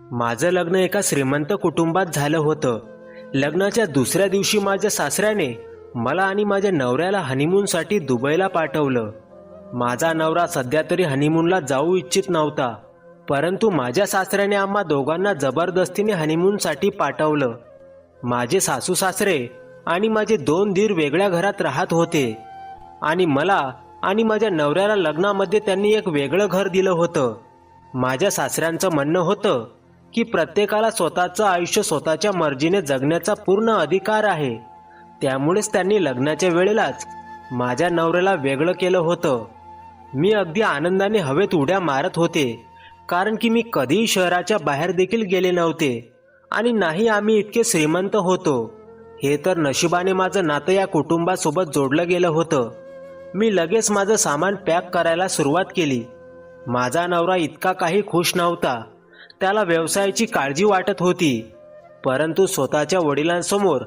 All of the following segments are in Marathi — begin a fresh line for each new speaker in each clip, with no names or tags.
माझं लग्न एका श्रीमंत कुटुंबात झालं होतं. लग्नाच्या दुसऱ्या दिवशी माझ्या सासऱ्याने मला आणि माझ्या नवऱ्याला हनीमूनसाठी दुबईला पाठवलं. माझा नवरा सध्या तरी हनीमूनला जाऊ इच्छित नव्हता, परंतु माझ्या सासऱ्याने आम्हा दोघांना जबरदस्तीने हनीमूनसाठी पाठवलं. माझे सासू सासरे आणि माझे 2 दीर वेगळ्या घरात राहत होते आणि मला आणि माझ्या नवऱ्याला लग्नामध्ये त्यांनी एक वेगळं घर दिलं होतं. माझ्या सासऱ्यांचं म्हणणं होतं की प्रत्येकाला स्वतःचं आयुष्य स्वतःच्या मर्जीने जगण्याचा पूर्ण अधिकार आहे. त्यामुळेच त्यांनी लग्नाच्या वेळेलाच माझ्या नवऱ्याला वेगळं केलं होतं. मी अगदी आनंदाने हवेत उड्या मारत होते, कारण की मी कधीही शहराच्या बाहेर देखील गेले नव्हते आणि नाही आम्ही इतके श्रीमंत होतो. हे तर नशिबाने माझं नातं या कुटुंबासोबत जोडलं गेलं होतं. मी लगेच माझं सामान पॅक करायला सुरुवात केली. माझा नवरा इतका काही खुश नव्हता. त्याला व्यवसायाची काळजी वाटत होती, परंतु स्वतःच्या वडिलांसमोर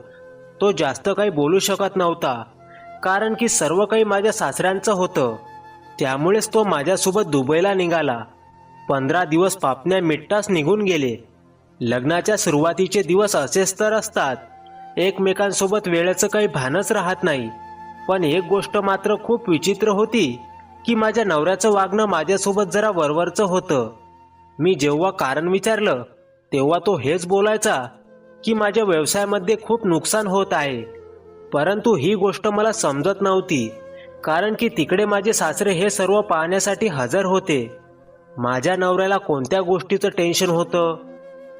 तो जास्त काही बोलू शकत नव्हता, कारण की सर्व काही माझ्या सासऱ्यांचं होतं. त्यामुळेच तो माझ्यासोबत दुबईला निघाला. 15 दिवस पापण्या मिट्टास निघून गेले. लग्नाच्या सुरुवातीचे दिवस असेच तर असतात, एकमेकांसोबत वेळेचं काही भानच राहत नाही. पण एक गोष्ट मात्र खूप विचित्र होती की माझ्या नवऱ्याचं वागणं माझ्यासोबत जरा वरवरचं होतं. मी जेव्हा कारण विचारलं तेव्हा तो हेच बोलायचा की माझ्या व्यवसायामध्ये खूप नुकसान होत आहे. परंतु ही गोष्ट मला समजत नव्हती, कारण की तिकडे माझे सासरे हे सर्व पाहण्यासाठी हजर होते. माझ्या नवऱ्याला कोणत्या गोष्टीचं टेन्शन होतं?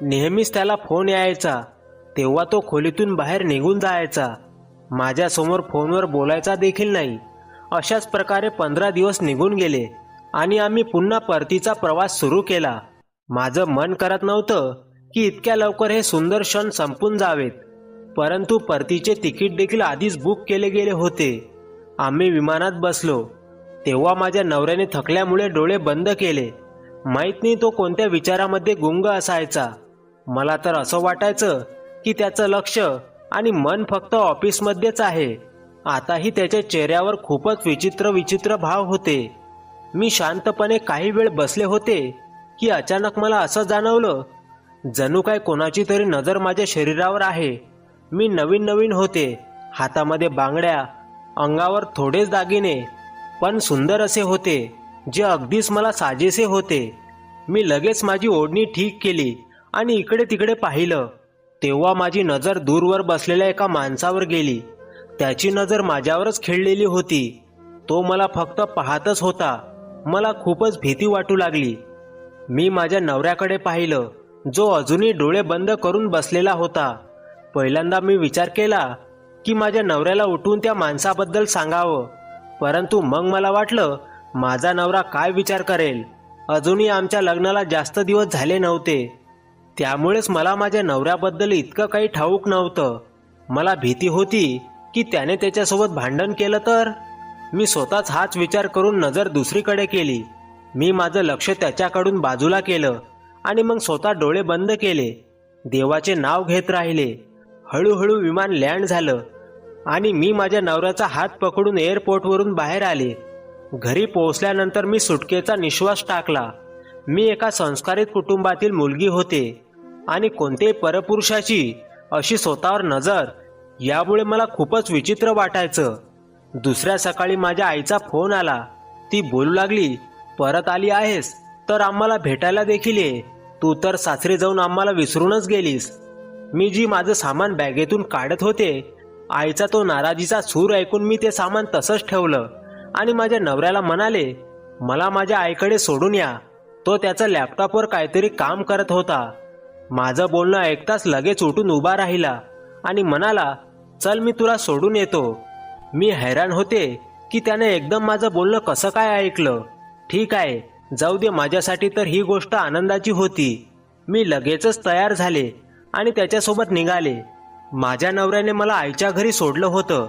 नेहमीच त्याला फोन यायचा, तेव्हा तो खोलीतून बाहेर निघून जायचा. माझ्यासमोर फोनवर बोलायचा देखील नाही. अशाच प्रकारे 15 दिवस निघून गेले आणि आम्ही पुन्हा परतीचा प्रवास सुरू केला. माझं मन करत नव्हतं की इतक्या लवकर हे सुंदर क्षण संपून जावेत, परंतु परतीचे तिकीट देखील आधीच बुक केले गेले होते. आम्ही विमानात बसलो तेव्हा माझ्या नवऱ्याने थकल्यामुळे डोळे बंद केले. माहीत नाही तो कोणत्या विचारामध्ये गुंग असायचा. मला तर असं वाटायचं की त्याचं लक्ष आणि मन फक्त ऑफिसमध्येच आहे. आताही त्याच्या चेहऱ्यावर खूपच विचित्र भाव होते. मी शांतपणे काही वेळ बसले होते की अचानक मला असं जाणवलं जणू काय कोणाची तरी नजर माझ्या शरीरावर आहे. मी नवीन होते, हातामध्ये बांगड्या, अंगावर थोडेच दागिने, पण सुंदर असे होते जे अगदीच मला साजेसे होते. मी लगेच माझी ओढणी ठीक केली आणि इकडे तिकडे पाहिलं तेव्हा माझी नजर दूरवर बसलेल्या एका माणसावर गेली. त्याची नजर माझ्यावरच खिळलेली होती. तो मला फक्त पाहतच होता. मला खूपच भीती वाटू लागली. मी माझ्या नवऱ्याकडे पाहिलं, जो अजूनही डोळे बंद करून बसलेला होता. पहिल्यांदा मी विचार केला की माझ्या नवऱ्याला उठून त्या माणसाबद्दल सांगावं, परंतु मग मला वाटलं माझा नवरा काय विचार करेल. अजूनही आमच्या लग्नाला जास्त दिवस झाले नव्हते, त्यामुळेच मला माझ्या नवऱ्याबद्दल इतकं काही ठाऊक नव्हतं. मला भीती होती की त्याने त्याच्यासोबत भांडण केलं तर. मी स्वतःच हाच विचार करून नजर दुसरीकडे केली. मी माझं लक्ष त्याच्याकडून बाजूला केलं आणि मग स्वतः डोळे बंद केले. देवाचे नाव घेत राहिले. हळूहळू विमान लँड झालं आणि मी माझ्या नवऱ्याचा हात पकडून एअरपोर्टवरून बाहेर आले. घरी पोहोचल्यानंतर मी सुटकेचा निश्वास टाकला. मी एका संस्कारित कुटुंबातील मुलगी होते आणि कोणत्याही परपुरुषाची अशी स्वतःवर नजर, यामुळे मला खूपच विचित्र वाटायचं. दुसऱ्या सकाळी माझ्या आईचा फोन आला. ती बोलू लागली, परत आली आहेस तर आम्हाला भेटायला देखील ये. तू तर सासरी जाऊन आम्हाला विसरूनच गेलीस. मी जी माझं सामान बॅगेतून काढत होते, आईचा तो नाराजीचा सूर ऐकून मी ते सामान तसंच ठेवलं आणि माझ्या नवऱ्याला म्हणाले, मला माझ्या आईकडे सोडून या. तो त्याचा लॅपटॉपवर काहीतरी काम करत होता. माझं बोलणं ऐकताच लगेच उठून उभा राहिला आणि म्हणाला, चल मी तुला सोडून येतो. मी हैराण होते की त्याने एकदम माझं बोलणं कसं काय ऐकलं. ठीक आहे, जाऊ दे, माझ्यासाठी तर ही गोष्ट आनंदाची होती. मी लगेचच तयार झाले आणि त्याच्यासोबत निघाले. माझ्या नवऱ्याने मला आईच्या घरी सोडलं होतं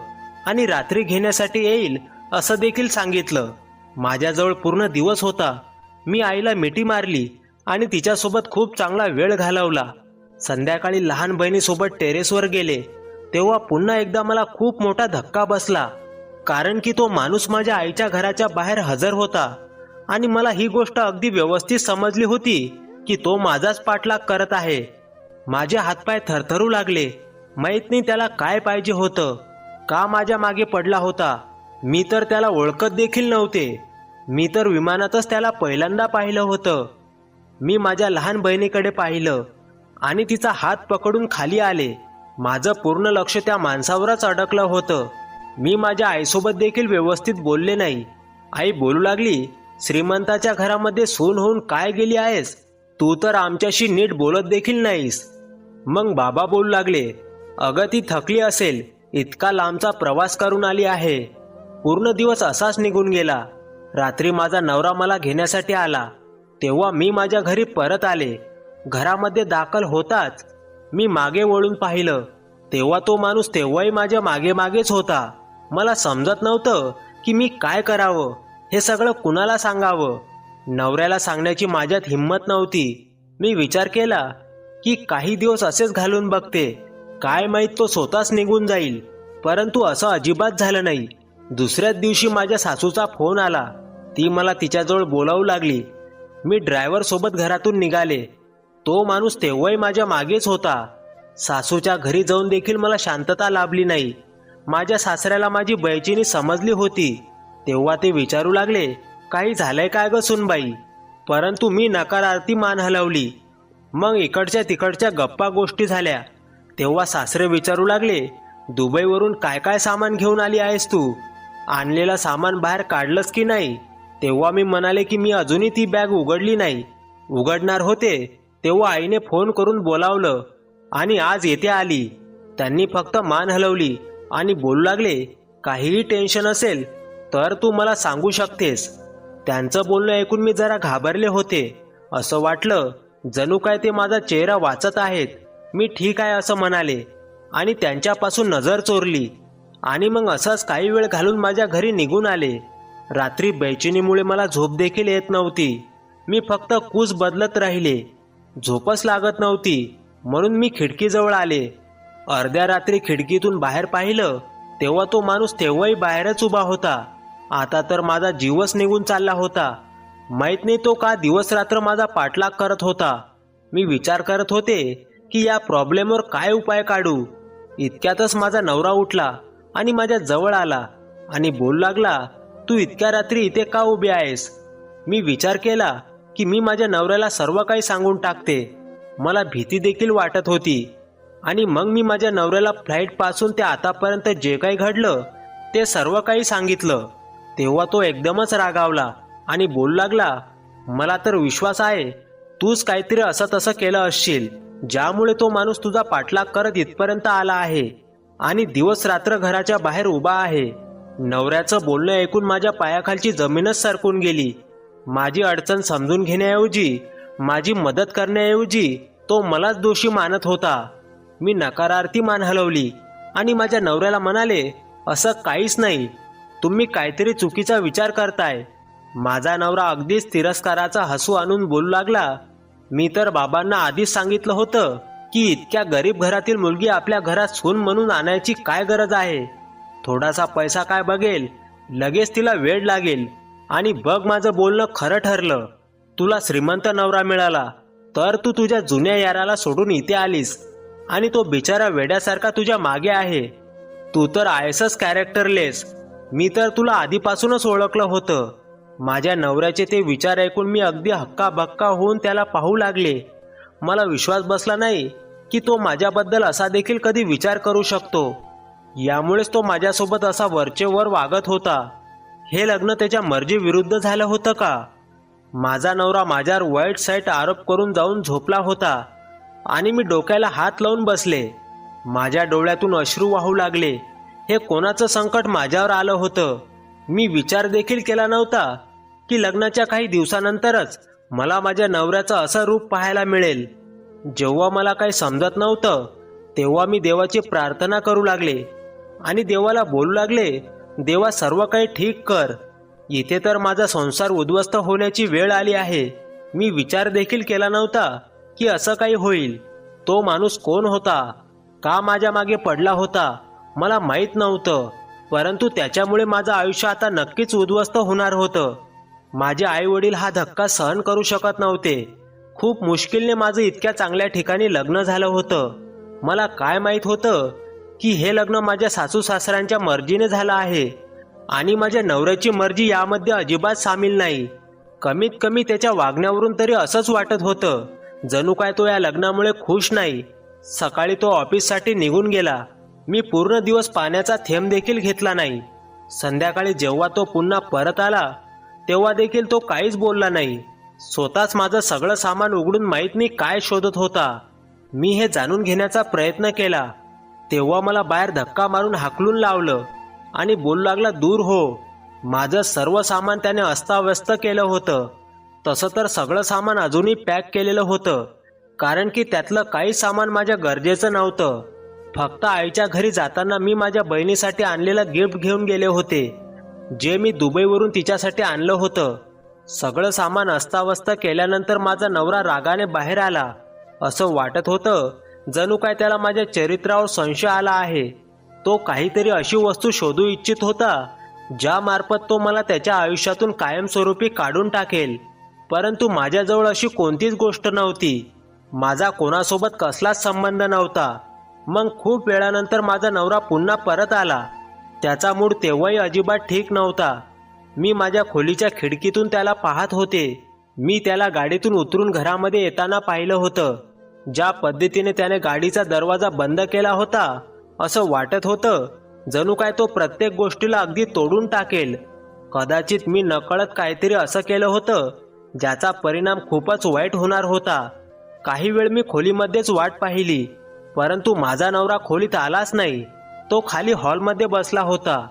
आणि रात्री घेण्यासाठी येईल असं देखील सांगितलं. माझ्याजवळ पूर्ण दिवस होता. मी आईला मिठी मारली आणि तिच्यासोबत खूप चांगला वेळ घालवला. संध्याकाळी लहान बहिणीसोबत टेरेसवर गेले तेव्हा पुन्हा एकदा मला खूप मोठा धक्का बसला, कारण की तो माणूस माझ्या आईच्या घराच्या बाहेर हजर होता आणि मला ही गोष्ट अगदी व्यवस्थित समजली होती की तो माझाच पाठलाग करत आहे. माझे हातपाय थरथरू लागले. माहित नाही त्याला काय पाहिजे होतं, का माझ्या मागे पडला होता. मी तर त्याला ओळखत देखील नव्हते. मी तर विमानातच त्याला पहिल्यांदा पाहिलं होतं. मी माझ्या लहान बहिणीकडे पाहिलं आणि तिचा हात पकडून खाली आले. माझं पूर्ण लक्ष त्या माणसावरच अडकलं होतं. मी माझ्या आईसोबत देखील व्यवस्थित बोलले नाही. आई बोलू लागली, श्रीमंताच्या घरामध्ये सून होऊन काय गेली आहेस, तू तर आमच्याशी नीट बोलत देखील नाहीस. मग बाबा बोलू लागले, अगं ती थकली असेल, इतका लांबचा प्रवास करून आली आहे. पूर्ण दिवस असाच निघून गेला. रात्री माझा नवरा मला घेण्यासाठी आला, तेव्हा मी माझ्या घरी परत आले. घरामध्ये दाखल होताच मी मागे वळून पाहिलं, तेव्हा तो माणूस तेव्हाही माझ्या मागे मागेच होता. मला समजत नव्हतं की मी काय करावं, हे सगळं कुणाला सांगावं. नवऱ्याला सांगण्याची माझ्यात हिंमत नव्हती. मी विचार केला की काही दिवस असेच घालून बघते, काय माहीत तो स्वतःच निघून जाईल. परंतु असं अजिबात झालं नाही. दुसऱ्याच दिवशी माझ्या सासूचा फोन आला. ती मला तिच्याजवळ बोलावू लागली. मी ड्रायव्हर सोबत घरातून निघाले. तो माणूस तेव्हाही माझ्या मागेच होता. सासूच्या घरी जाऊन देखील मला शांतता लाभली नाही. माझ्या सासऱ्याला माझी बेचैनी समजली होती. तेव्हा ते विचारू लागले, काही झालंय काय ग सुनबाई. परंतु मी नकारार्थी मान हलवली. मग इकडच्या तिकडच्या गप्पा गोष्टी झाल्या. तेव्हा सासरे विचारू लागले, दुबईवरून काय काय सामान घेऊन आली आहेस तू, आणलेलं सामान बाहेर काढलंस की नाही. तेव्हा मी म्हणाले की मी अजूनही ती बॅग उघडली नाही. उघडणार होते तेव्हा आईने फोन करून बोलावलं आणि आज येथे आली. त्यांनी फक्त मान हलवली आणि बोलू लागले, काहीही टेन्शन असेल तर तू मला सांगू शकतेस. त्यांचं बोलणं ऐकून मी जरा घाबरले होते. असं वाटलं जणू काय ते माझा चेहरा वाचत आहेत. मी ठीक आहे असं म्हणाले आणि त्यांच्यापासून नजर चोरली आणि मग असंच काही वेळ घालून माझ्या घरी निघून आले. रात्री बेचैनीमुळे मला झोप देखील येत नव्हती. मी फक्त कूस बदलत राहिले. झोपच लागत नव्हती, म्हणून मी खिडकीजवळ आले. अर्ध्या रात्री खिडकीतून बाहेर पाहिलं तेव्हा तो माणूस तेव्हाही बाहेरच उभा होता. आता तर माझा जीवच निघून चालला होता. माहित नाही तो का दिवस रात्र माझा पाठलाग करत होता. मी विचार करत होते की या प्रॉब्लेमवर काय उपाय काढू. इतक्यातच माझा नवरा उठला आणि माझ्या जवळ आला आणि बोलू लागला, तू इतक्या रात्री इथे का उभी आहेस. मी विचार केला की मी माझ्या नवऱ्याला सर्व काही सांगून टाकते. मला भीती देखील वाटत होती. आणि मग मी माझ्या नवऱ्याला फ्लाईटपासून ते आतापर्यंत जे काही घडलं ते सर्व काही सांगितलं. तेव्हा तो एकदमच रागावला आणि बोलू लागला, मला तर विश्वास आहे तूच काहीतरी असं तसं केलं असशील, ज्यामुळे तो माणूस तुझा पाठलाग करत इथपर्यंत आला आहे आणि दिवस रात्र घराच्या बाहेर उभा आहे. नवऱ्याचं बोलणं ऐकून माझ्या पायाखालची जमीनच सरकून गेली. माझी अडचण समजून घेण्याऐवजी, माझी मदत करण्याऐवजी तो मलाच दोषी मानत होता. मी नकारार्थी मान हलवली आणि माझ्या नवऱ्याला म्हणाले, असं काहीच नाही, तुम्ही काहीतरी चुकीचा विचार करताय. माझा नवरा अगदीच तिरस्काराचा हसू आणून बोलू लागला, मी तर बाबांना आधीच सांगितलं होतं की इतक्या गरीब घरातील मुलगी आपल्या घरात सून म्हणून आणायची काय गरज आहे. थोडासा पैसा काय बघेल, लगेच तिला वेड लागेल. आणि बघ माझं बोलणं खरं ठरलं. तुला श्रीमंत नवरा मिळाला तर तू तुझ्या जुन्या याराला सोडून इथे आलीस आणि तो बिचारा वेड्यासारखा तुझ्या मागे आहे. तू तर आहेसच कॅरेक्टरलेस. मी तर तुला आधीपासूनच ओळखलं होतं. माझ्या नवऱ्याचे ते विचार ऐकून मी अगदी हक्काबक्का होऊन त्याला पाहू लागले. मला विश्वास बसला नाही की तो माझ्याबद्दल असा देखील कधी विचार करू शकतो. यामुळेच तो माझ्यासोबत असा वरचेवर वागत होता. हे लग्न त्याच्या मर्जी विरुद्ध झालं होतं का. माझा नवरा माझ्यावर वाईट साईट आरोप करून जाऊन झोपला होता आणि मी डोक्याला हात लावून बसले. माझ्या डोळ्यातून अश्रू वाहू लागले. हे कोणाचं संकट माझ्यावर आलं होतं. मी विचार देखील केला नव्हता की लग्नाच्या काही दिवसानंतरच मला माझ्या नवऱ्याचं असं रूप पाहायला मिळेल. जेव्हा मला काही समजत नव्हतं तेव्हा मी देवाची प्रार्थना करू लागले आणि देवाला बोलू लागले, देवा सर्व काही ठीक कर. इथे तर माझा संसार उद्ध्वस्त होण्याची वेळ आली आहे. मी विचार देखील केला नव्हता की असं काही होईल. तो माणूस कोण होता, का माझ्या मागे पडला होता मला माहीत नव्हतं. परंतु त्याच्यामुळे माझं आयुष्य आता नक्कीच उद्ध्वस्त होणार होतं. माझे आई वडील हा धक्का सहन करू शकत नव्हते. खूप मुश्किलने माझं इतक्या चांगल्या ठिकाणी लग्न झालं होतं. मला काय माहीत होतं की हे लग्न माझ्या सासू सासऱ्यांच्या मर्जीने झालं आहे आणि माझ्या नवऱ्याची मर्जी यामध्ये अजिबात सामील नाही. कमीत कमी त्याच्या वागण्यावरून तरी असंच वाटत होतं, जणू काय तो या लग्नामुळे खुश नाही. सकाळी तो ऑफिससाठी निघून गेला. मी पूर्ण दिवस पाण्याचा थेंब देखील घेतला नाही. संध्याकाळी जेव्हा तो पुन्हा परत आला तेव्हा देखील तो काहीच बोलला नाही. स्वतःच माझं सगळं सामान उघडून माहीत नाही काय शोधत होता. मी हे जाणून घेण्याचा प्रयत्न केला तेव्हा मला बाहेर धक्का मारून हाकलून लावलं आणि बोलू लागला, दूर हो. माझं सर्व सामान त्याने अस्ताव्यस्त केलं होतं. तसं तर सगळं सामान अजूनही पॅक केलेलं होतं, कारण की त्यातलं काही सामान माझ्या गरजेचं नव्हतं. फक्त आईच्या घरी जाताना मी माझ्या बहिणीसाठी आणलेलं गिफ्ट घेऊन गेले होते, जे मी दुबईवरून तिच्यासाठी आणलं होतं. सगळं सामान अस्ताव्यस्त केल्यानंतर माझा नवरा रागाने बाहेर आला. असं वाटत होतं जणू काय त्याला माझ्या चरित्रावर संशय आला आहे. तो काहीतरी अशी वस्तू शोधू इच्छित होता ज्या मार्फत तो मला त्याच्या आयुष्यातून कायमस्वरूपी काढून टाकेल. परंतु माझ्याजवळ अशी कोणतीच गोष्ट नव्हती. माझा कोणासोबत कसलाच संबंध नव्हता. मग खूप वेळानंतर माझा नवरा पुन्हा परत आला. त्याचा मूड तेव्हाही अजिबात ठीक नव्हता. मी माझ्या खोलीच्या खिडकीतून त्याला पाहत होते. मी त्याला गाडीतून उतरून घरामध्ये येताना पाहिलं होतं. ज्या पद्धतीने त्याने गाडीचा दरवाजा बंद केला होता, असं वाटत होतं जणू काय तो प्रत्येक गोष्टीला अगदी तोडून टाकेल. कदाचित मी नकळत काहीतरी असं केलं होतं ज्याचा परिणाम खूपच वाईट होणार होता. काही वेळ मी खोलीमध्येच वाट पाहिली, परंतु माझा नवरा खोलीत आलाच नाही. तो खाली हॉलमध्ये बसला होता.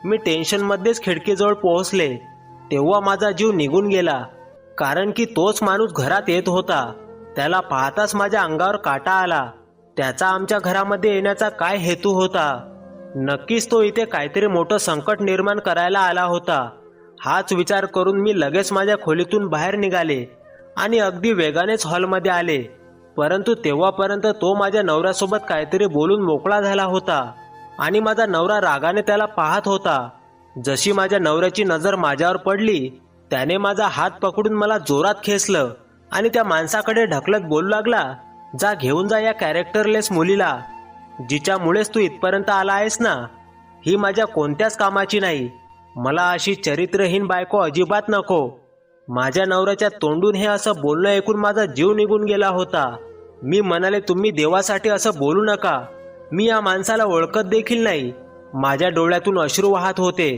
मी टेन्शनमध्येच खिडकीजवळ पोहोचले तेव्हा माझा जीव निघून गेला, कारण की तोच माणूस घरात येत होता. त्याला पाहताच माझ्या अंगावर काटा आला. त्याचा आमच्या घरामध्ये येण्याचा काय हेतू होता? नक्कीच तो इथे काहीतरी मोठं संकट निर्माण करायला आला होता. हाच विचार करून मी लगेच माझ्या खोलीतून बाहेर निघाले आणि अगदी वेगानेच हॉलमध्ये आले. परंतु तेव्हापर्यंत तो माझ्या नवऱ्यासोबत काहीतरी बोलून मोकळा झाला होता आणि माझा नवरा रागाने त्याला पाहत होता. जशी माझ्या नवऱ्याची नजर माझ्यावर पडली, त्याने माझा हात पकडून मला जोरात खेचलं आणि त्या माणसाकडे ढकलत बोलू लागला, जा घेऊन जा या कॅरेक्टरलेस मुलीला. जिच्यामुळेच तू इथपर्यंत आला आहेस ना, ही माझ्या कोणत्याच कामाची नाही. मला अशी चरित्रहीन बायको अजिबात नको. माझ्या नवऱ्याच्या तोंडून हे असं बोलणं ऐकून माझा जीव निघून गेला होता. मी म्हणाले, तुम्ही देवासाठी असं बोलू नका. मी या माणसाला ओळखत देखील नाही. माझ्या डोळ्यातून अश्रू वाहत होते,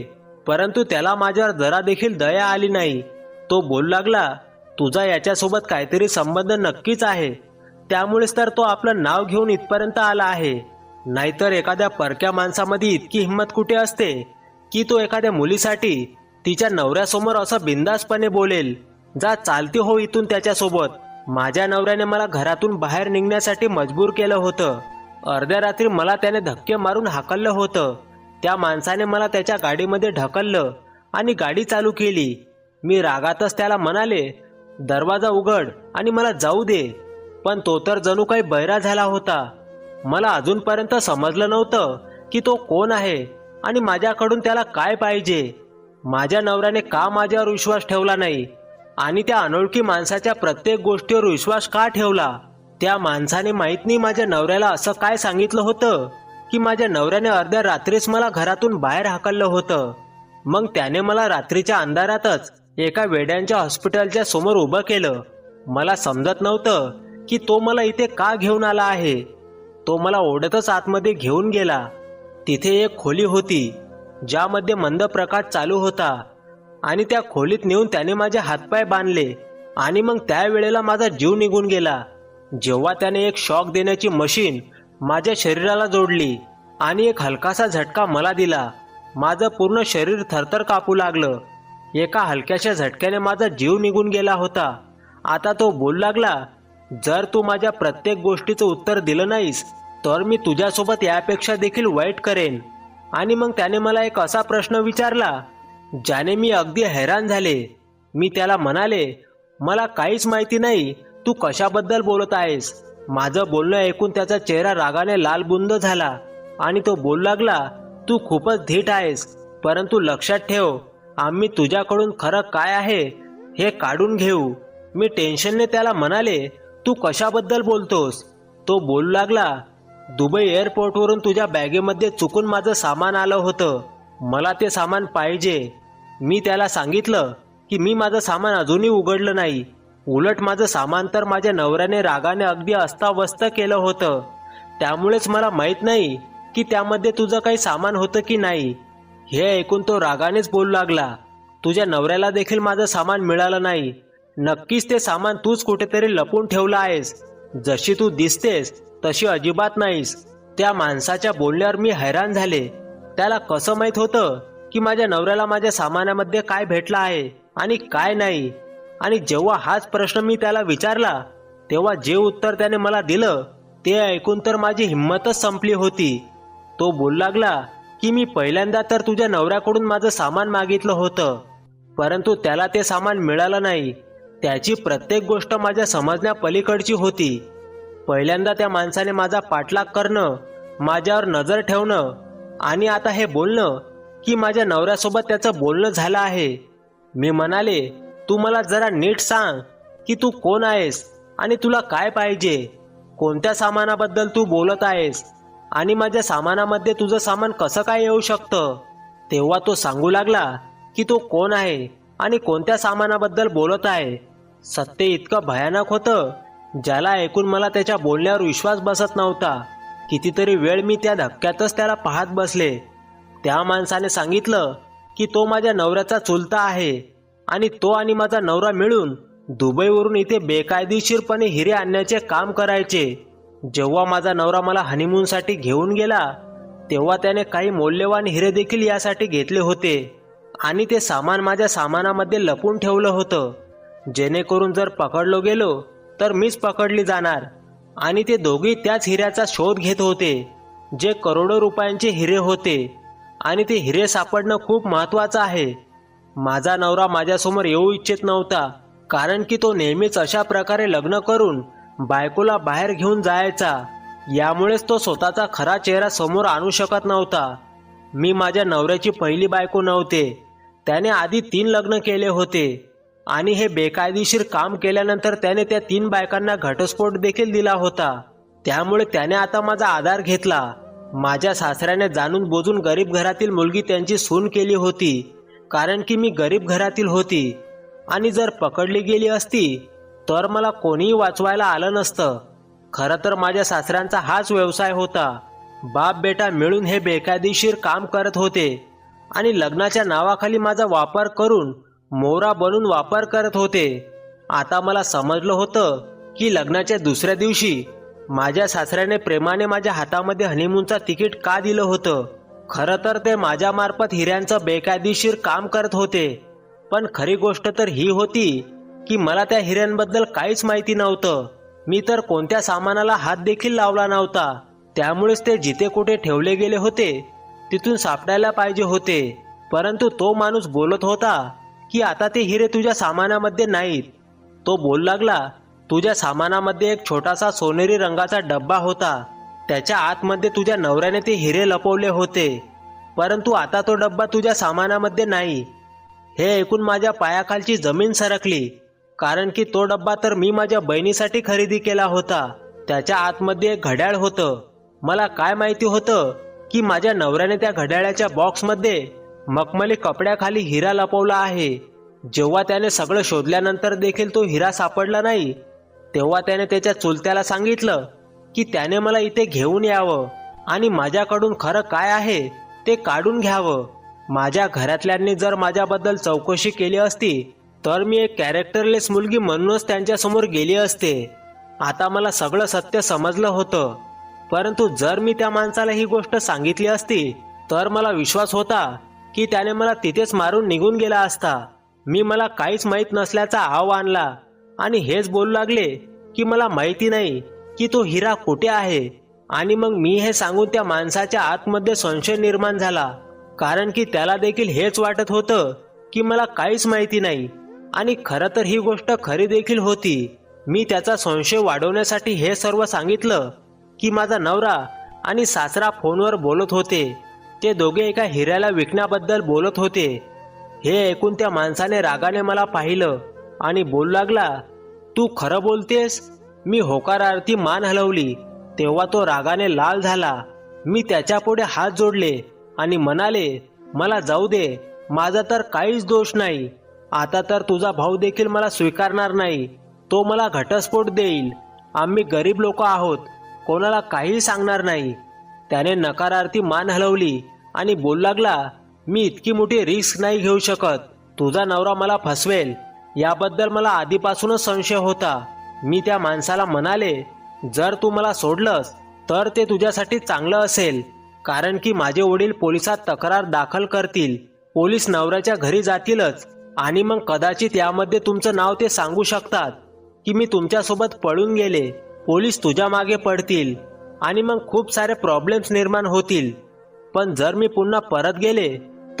परंतु त्याला माझ्यावर जरा देखील दया आली नाही. तो बोलू लागला, तुझा याच्यासोबत काहीतरी संबंध नक्कीच आहे. त्यामुळेच तर तो आपलं नाव घेऊन इथपर्यंत आला आहे. नाहीतर एखाद्या परक्या माणसामध्ये इतकी हिंमत कुठे असते की तो एखाद्या मुलीसाठी तिच्या नवऱ्यासमोर असं बिंदासपणे बोलेल. जा चालती हो इथून त्याच्यासोबत. माझ्या नवऱ्याने मला घरातून बाहेर निघण्यासाठी मजबूर केलं होतं. अर्ध्या रात्री मला त्याने धक्के मारून हाकललं होतं. त्या माणसाने मला त्याच्या गाडीमध्ये ढकललं आणि गाडी चालू केली. मी रागातच त्याला म्हणाले, दरवाजा उघड आणि मला जाऊ दे. पण तो तर जणू काही बहिरा झाला होता. मला अजूनपर्यंत समजलं नव्हतं की तो कोण आहे आणि माझ्याकडून त्याला काय पाहिजे. माझ्या नवऱ्याने का माझ्यावर विश्वास ठेवला नाही आणि त्या अनोळखी माणसाच्या प्रत्येक गोष्टीवर विश्वास का ठेवला? त्या माणसाने माहित नाही माझ्या नवऱ्याला असं काय सांगितलं होतं की माझ्या नवऱ्याने अर्ध्या रात्रीच मला घरातून बाहेर हाकललं होतं. मग त्याने मला रात्रीच्या अंधारातच एका वेड्यांच्या हॉस्पिटलच्या समोर उभं केलं. मला समजत नव्हतं की तो मला इथे का घेऊन आला आहे. तो मला ओढतच आतमध्ये घेऊन गेला. तिथे एक खोली होती ज्यामध्ये मंद प्रकाश चालू होता आणि त्या खोलीत नेऊन त्याने माझे हातपाय बांधले आणि मग त्यावेळेला माझा जीव निघून गेला. जेव्हा त्याने एक शॉक देण्याची मशीन माझ्या शरीराला जोडली आणि एक हलकासा झटका मला दिला, माझं पूर्ण शरीर थरथर कापू लागलं. एका हलक्याशा झटक्याने माझा जीव निघून गेला होता. आता तो बोलू लागला, जर तू माझ्या प्रत्येक गोष्टीचं उत्तर दिलं नाहीस तर मी तुझ्यासोबत यापेक्षा देखील वाईट करेन. आणि मग त्याने मला एक असा प्रश्न विचारला ज्याने मी अगदी हैराण झाले. मी त्याला म्हणाले, मला काहीच माहिती नाही, तू कशाबद्दल बोलत आहेस. माझं बोलणं ऐकून त्याचा चेहरा रागाने लालबुंद झाला आणि तो बोलू लागला, तू खूपच धीट आहेस, परंतु लक्षात ठेव, आम्ही तुझ्याकडून खरं काय आहे हे काढून घेऊ. मी टेन्शनने त्याला म्हणाले, तू कशाबद्दल बोलतोस? तो बोलू लागला, दुबई एअरपोर्टवरून तुझ्या बॅगेमध्ये चुकून माझं सामान आलं होतं, मला ते सामान पाहिजे. मी त्याला सांगितलं की मी माझं सामान अजूनही उघडलं नाही. उलट माझं सामान तर माझ्या नवऱ्याने रागाने अगदी अस्ताव्यस्त केलं होतं. त्यामुळेच मला माहीत नाही की त्यामध्ये तुझं काही सामान होतं की नाही. हे ऐकून तो रागानेच बोलू लागला, तुझ्या नवऱ्याला देखील माझं सामान मिळालं नाही. नक्कीच ते सामान तूच कुठेतरी लपून ठेवलं आहेस. जशी तू दिसतेस तशी अजिबात नाहीस. त्या माणसाच्या बोलण्यावर मी हैराण झाले. त्याला कसं माहीत होतं की माझ्या नवऱ्याला माझ्या सामानामध्ये काय भेटलं आहे आणि काय नाही. आणि जेव्हा हाच प्रश्न मी त्याला विचारला तेव्हा जे उत्तर त्याने मला दिलं ते ऐकून तर माझी हिंमतच संपली होती. तो बोलू लागला की मी पहिल्यांदा तर तुझ्या नवऱ्याकडून माझं सामान मागितलं होतं, परंतु त्याला ते सामान मिळालं नाही. त्याची प्रत्येक गोष्ट माझ्या समजण्या पलीकडची होती. पहिल्यांदा त्या माणसाने माझा पाठलाग करणं, माझ्यावर नजर ठेवणं आणि आता हे बोलणं की माझ्या नवऱ्यासोबत त्याचं बोलणं झालं आहे. मी म्हणाले, तू मला जरा नीट सांग की तू कोण आहेस आणि तुला काय पाहिजे? कोणत्या सामानाबद्दल तू बोलत आहेस आणि माझ्या सामानामध्ये तुझं सामान कसं काय येऊ शकतं? तेव्हा तो सांगू लागला की तो कोण आहे आणि कोणत्या सामानाबद्दल बोलत आहे. सत्य इतकं भयानक होतं ज्याला ऐकून मला त्याच्या बोलण्यावर विश्वास बसत नव्हता. कितीतरी वेळ मी त्या धक्क्यातच त्याला पाहत बसले. त्या माणसाने सांगितलं की तो माझ्या नवऱ्याचा चुलता आहे आणि तो आणि माझा नवरा मिळून दुबईवरून इथे बेकायदेशीरपणे हिरे आणण्याचे काम करायचे. जेव्हा माझा नवरा मला हनीमूनसाठी घेऊन गेला तेव्हा त्याने काही मौल्यवान हिरे देखील यासाठी घेतले होते आणि ते सामान माझ्या सामानामध्ये लपून ठेवलं होतं, जेणेकरून जर पकडलो गेलो तर मीच पकडली जाणार. आणि ते दोघी त्याच हिऱ्याचा शोध घेत होते जे करोडो रुपयांचे हिरे होते आणि ते हिरे सापडणं खूप महत्त्वाचं आहे. माझा नवरा माझ्यासमोर येऊ इच्छित नव्हता, कारण की तो नेहमीच अशा प्रकारे लग्न करून बायकोला बाहेर घेऊन जायचा. यामुळेच तो स्वतःचा खरा चेहरा समोर आणू शकत नव्हता. मी माझ्या नवऱ्याची पहिली बायको नव्हते. त्याने आधी 3 लग्न केले होते आणि हे बेकायदेशीर काम केल्यानंतर त्याने त्या 3 बायकांना घटस्फोट देखील दिला होता. त्यामुळे त्याने आता माझा आधार घेतला. माझ्या सासऱ्याने जाणून बोजून गरीब घरातील मुलगी त्यांची सून केली होती, कारण की मी गरीब घरातील होती आणि जर पकडली गेली असती तर मला कोणीही वाचवायला आलं नसतं. खरं तर माझ्या सासऱ्यांचा हाच व्यवसाय होता. बाप बेटा मिळून हे बेकायदेशीर काम करत होते आणि लग्नाच्या नावाखाली माझा वापर करून मोहरा बनून वापर करत होते. आता मला समजलं होतं की लग्नाच्या दुसऱ्या दिवशी माझ्या सासऱ्याने प्रेमाने माझ्या हातामध्ये हनीमूनचं तिकीट का दिलं होतं. खरं तर ते माझ्यामार्फत हिऱ्यांचं बेकायदेशीर काम करत होते. पण खरी गोष्ट तर ही होती की मला त्या हिऱ्यांबद्दल काहीच माहिती नव्हतं. मी तर कोणत्या सामानाला हात देखील लावला नव्हता. त्यामुळेच ते जिथे कुठे ठेवले गेले होते तिथून सापडायला पाहिजे होते. परंतु तो माणूस बोलत होता की आता ते हिरे तुझ्या सामानामध्ये नाहीत. तो बोलू लागला, तुझ्या सामानामध्ये एक छोटासा सोनेरी रंगाचा डब्बा होता. त्याच्या आतमध्ये तुझ्या नवऱ्याने ते हिरे लपवले होते, परंतु आता तो डब्बा तुझ्या सामानामध्ये नाही. हे ऐकून माझ्या पायाखालची जमीन सरकली, कारण की तो डब्बा तर मी माझ्या बहिणीसाठी खरेदी केला होता. त्याच्या आतमध्ये एक घड्याळ होतं. मला काय माहिती होतं की माझ्या नवऱ्याने त्या घड्याळाच्या बॉक्समध्ये मखमली कपड्याखाली हिरा लपवला आहे. जेव्हा त्याने सगळं शोधल्यानंतर देखील तो हिरा सापडला नाही, तेव्हा त्याने त्याच्या चुलत्याला सांगितलं की त्याने मला इथे घेऊन यावं आणि माझ्याकडून खरं काय आहे ते काढून घ्यावं. माझ्या घरातल्यांनी जर माझ्याबद्दल चौकशी केली असती तर मी एक कॅरेक्टरलेस मुलगी म्हणूनच त्यांच्यासमोर गेली असते. आता मला सगळं सत्य समजलं होतं, परंतु जर मी त्या माणसाला ही गोष्ट सांगितली असती तर मला विश्वास होता की त्याने मला तिथेच मारून निघून गेला असता. मी मला काहीच माहीत नसल्याचा आव आणला आणि हेच बोलू लागले की मला माहिती नाही की तो हिरा कुठे आहे. आणि मग मी हे सांगून त्या माणसाच्या आतमध्ये संशय निर्माण झाला, कारण की त्याला देखील हेच वाटत होतं की मला काहीच माहिती नाही. आणि खरं तर ही गोष्ट खरी देखील होती. मी त्याचा संशय वाढवण्यासाठी हे सर्व सांगितलं की माझा नवरा आणि सासरा फोनवर बोलत होते. ते दोघे एका हिऱ्याला विकण्याबद्दल बोलत होते. हे ऐकून त्या माणसाने रागाने मला पाहिलं आणि बोलू लागला, तू खरं बोलतेस? मी होकारार्थी मान हलवली. तेव्हा तो रागाने लाल झाला. मी त्याच्या पुढे हात जोडले आणि म्हणाले, मला जाऊ दे, माझा तर काहीच दोष नाही. आता तर तुझा भाऊ देखील मला स्वीकारणार नाही. तो मला घटस्फोट देईल. आम्ही गरीब लोक आहोत, कोणाला काही सांगणार नाही. त्याने नकारार्थी मान हलवली आणि बोलू लागला, मी इतकी मोठी रिस्क नाही घेऊ शकत. तुझा नवरा मला फसवेल याबद्दल मला आधीपासूनच संशय होता. मी त्या माणसाला म्हणाले, जर तू मला सोडलंस तर ते तुझ्यासाठी चांगलं असेल, कारण की माझे वडील पोलिसात तक्रार दाखल करतील. पोलीस नवऱ्याच्या घरी जातीलच आणि मग कदाचित यामध्ये तुमचं नाव ते सांगू शकतात की मी तुमच्यासोबत पळून गेले. पोलीस तुझ्या मागे पडतील आणि मग खूप सारे प्रॉब्लेम्स निर्माण होतील. पण जर मी पुन्हा परत गेले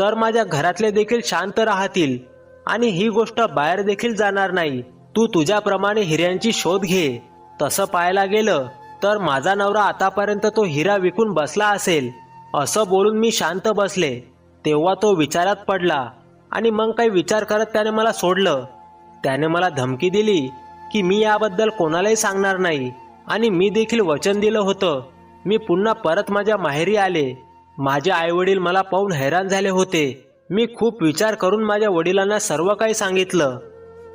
तर माझ्या घरातले देखील शांत राहतील आणि ही गोष्ट बाहेर देखील जाणार नाही. तू तुझ्याप्रमाणे हिऱ्यांची शोध घे. तसं पाहायला गेलं तर माझा नवरा आतापर्यंत तो हिरा विकून बसला असेल. असं बोलून मी शांत बसले. तेव्हा तो विचारात पडला आणि मग काही विचार करत त्याने मला सोडलं. त्याने मला धमकी दिली की मी याबद्दल कोणालाही सांगणार नाही आणि मी देखील वचन दिलं होतं. मी पुन्हा परत माझ्या माहेरी आले. माझे आईवडील मला पाहून हैराण झाले होते. मी खूप विचार करून माझ्या वडिलांना सर्व काही सांगितलं,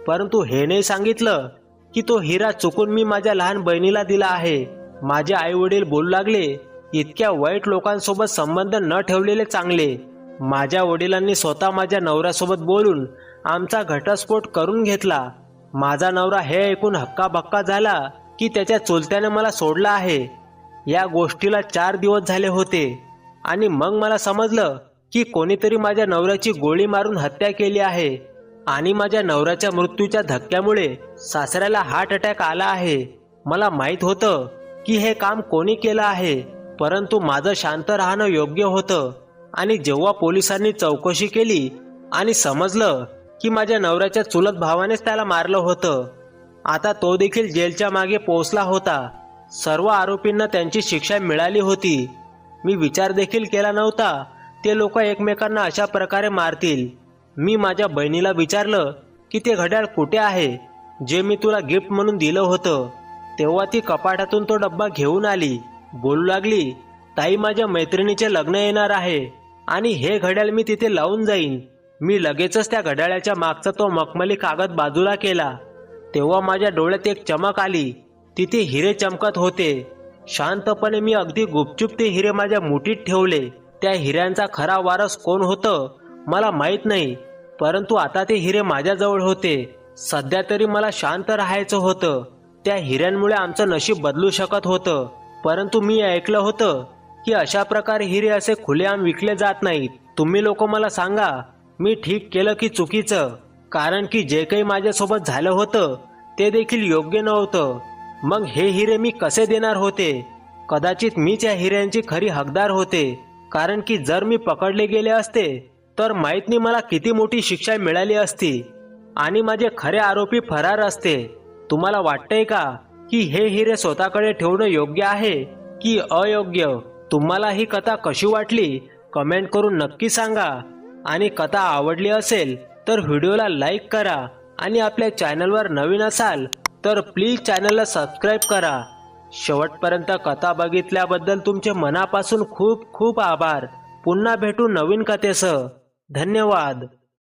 परंतु हे नाही सांगितलं की तो हिरा चुकून मी माझ्या लहान बहिणीला दिला आहे. माझे आईवडील बोलू लागले, इतक्या वाईट लोकांसोबत संबंध न ठेवलेले चांगले. माझ्या वडिलांनी स्वतः माझ्या नवऱ्यासोबत बोलून आमचा घटस्फोट करून घेतला. माझा नवरा हे ऐकून हक्काबक्का झाला की त्याच्या चुलत्याने मला सोडलं आहे. या गोष्टीला 4 दिवस झाले होते आणि मग मला समजलं की कोणीतरी माझ्या नवऱ्याची गोळी मारून हत्या केली आहे आणि माझ्या नवऱ्याच्या मृत्यूच्या धक्क्यामुळे सासऱ्याला हार्ट अटॅक आला आहे. मला माहीत होतं की हे काम कोणी केलं आहे, परंतु माझं शांत राहणं योग्य होतं. आणि जेव्हा पोलिसांनी चौकशी केली आणि समजलं की माझ्या नवऱ्याच्या चुलत भावानेच त्याला मारलं होतं, आता तो देखील जेलच्या मागे पोहोचला होता. सर्व आरोपींना त्यांची शिक्षा मिळाली होती. मी विचार देखील केला नव्हता ते लोक एकमेकांना अशा प्रकारे मारतील. मी माझ्या बहिणीला विचारलं की ते घड्याळ कुठे आहे जे मी तुला गिफ्ट म्हणून दिलं होतं. तेव्हा ती कपाटातून तो डब्बा घेऊन आली. बोलू लागली, ताई, माझ्या मैत्रिणीचे लग्न येणार आहे आणि हे घड्याळ मी तिथे लावून जाईन. मी लगेचच त्या घड्याळाच्या मागचा तो मखमली कागद बाजूला केला. तेव्हा माझ्या डोळ्यात एक चमक आली. तिथे हिरे चमकत होते. शांतपणे मी अगदी गुपचूप ते हिरे माझ्या मुठीत ठेवले. त्या हिऱ्यांचा खरा वारस कोण होतं मला माहीत नाही, परंतु आता ते हिरे माझ्याजवळ होते. सध्या तरी मला शांत राहायचं होतं. त्या हिऱ्यांमुळे आमचं नशीब बदलू शकत होतं, परंतु मी ऐकलं होतं की अशा प्रकारे हिरे असे खुलेआम विकले जात नाहीत. तुम्ही लोक मला सांगा, मी ठीक केलं की चुकीचं? कारण की जे काही माझ्यासोबत झालं होतं ते देखील योग्य नव्हतं. मग हे हिरे मी कसे देणार होते? कदाचित मीच या हिऱ्यांची खरी हकदार होते, कारण की जर मी पकडले गेले असते तर माहीत नाही मला किती मोठी शिक्षा मिळाली असती आणि माझे खरे आरोपी फरार असते. तुम्हाला वाटतंय का की हे हिरे स्वतःकडे ठेवणं योग्य आहे की अयोग्य? तुम्हाला ही कथा कशी वाटली कमेंट करून नक्की सांगा. आणि कथा आवडली असेल तर व्हिडिओला लाईक करा आणि आपल्या चॅनलवर नवीन असाल तर प्लीज चॅनलला सबस्क्राईब करा. शेवटपर्यंत कथा बघितल्याबद्दल तुमचे मनापासून खूप खूप आभार. पुन्हा भेटू नवीन कथेसह. धन्यवाद.